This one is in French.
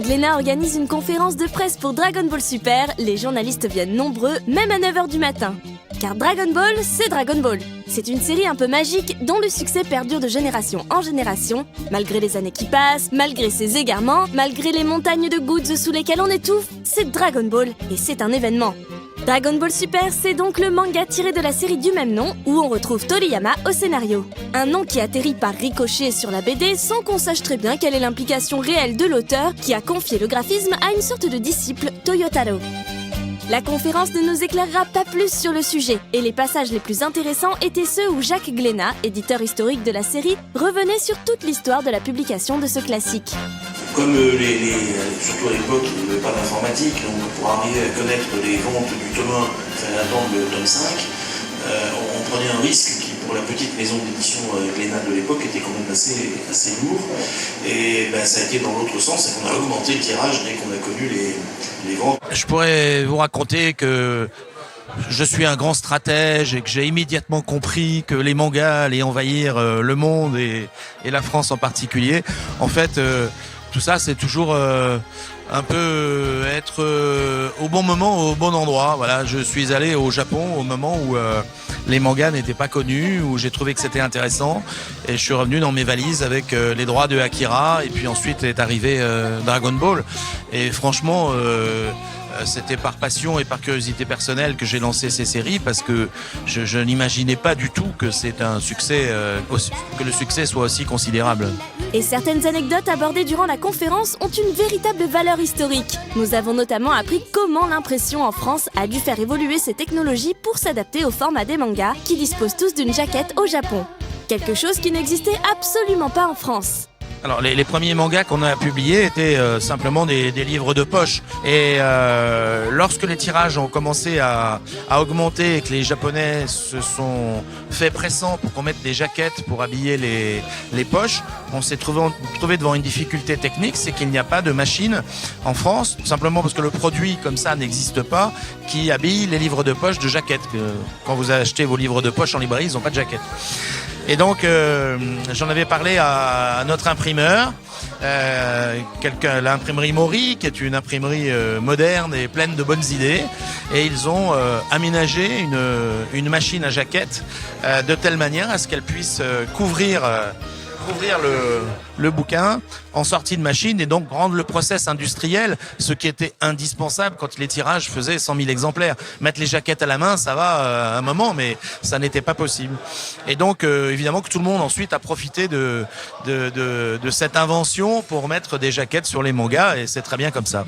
Glénat organise une conférence de presse pour Dragon Ball Super, les journalistes viennent nombreux, même à 9h du matin. Car Dragon Ball, c'est Dragon Ball. C'est une série un peu magique dont le succès perdure de génération en génération, malgré les années qui passent, malgré ses égarements, malgré les montagnes de goods sous lesquelles on étouffe, c'est Dragon Ball et c'est un événement. Dragon Ball Super, c'est donc le manga tiré de la série du même nom où on retrouve Toriyama au scénario. Un nom qui atterrit par ricochet sur la BD sans qu'on sache très bien quelle est l'implication réelle de l'auteur qui a confié le graphisme à une sorte de disciple, Toyotaro. La conférence ne nous éclairera pas plus sur le sujet, et les passages les plus intéressants étaient ceux où Jacques Glénat, éditeur historique de la série, revenait sur toute l'histoire de la publication de ce classique. Comme surtout à l'époque, il n'y avait pas d'informatique, donc pour arriver à connaître les ventes du tome 1, il fallait attendre le tome 5, on prenait un risque qui, pour la petite maison d'édition Glénat de l'époque, était quand même assez lourd. Et ça a été dans l'autre sens, c'est qu'on a augmenté le tirage dès qu'on a connu les ventes. Je pourrais vous raconter que je suis un grand stratège et que j'ai immédiatement compris que les mangas allaient envahir le monde et la France en particulier. En fait, tout ça, c'est toujours un peu être au bon moment, au bon endroit. Voilà, je suis allé au Japon au moment où les mangas n'étaient pas connus, où j'ai trouvé que c'était intéressant. Et je suis revenu dans mes valises avec les droits de Akira. Et puis ensuite est arrivé Dragon Ball. Et franchement, c'était par passion et par curiosité personnelle que j'ai lancé ces séries parce que je n'imaginais pas du tout que c'est un succès, que le succès soit aussi considérable. Et certaines anecdotes abordées durant la conférence ont une véritable valeur historique. Nous avons notamment appris comment l'impression en France a dû faire évoluer ses technologies pour s'adapter au format des mangas qui disposent tous d'une jaquette au Japon. Quelque chose qui n'existait absolument pas en France. Alors les premiers mangas qu'on a publiés étaient simplement des livres de poche et lorsque les tirages ont commencé à augmenter et que les Japonais se sont fait pressants pour qu'on mette des jaquettes pour habiller les poches, on s'est trouvé devant une difficulté technique, c'est qu'il n'y a pas de machine en France, tout simplement parce que le produit comme ça n'existe pas, qui habille les livres de poche de jaquettes. Quand vous achetez vos livres de poche en librairie, ils n'ont pas de jaquette. Et donc j'en avais parlé à notre imprimeur, l'imprimerie Mori, qui est une imprimerie moderne et pleine de bonnes idées, et ils ont aménagé une machine à jaquette de telle manière à ce qu'elle puisse couvrir le bouquin en sortie de machine et donc rendre le process industriel, ce qui était indispensable quand les tirages faisaient 100 000 exemplaires. Mettre les jaquettes à la main, ça va un moment, mais ça n'était pas possible. Et donc, évidemment que tout le monde ensuite a profité de cette invention pour mettre des jaquettes sur les mangas et c'est très bien comme ça.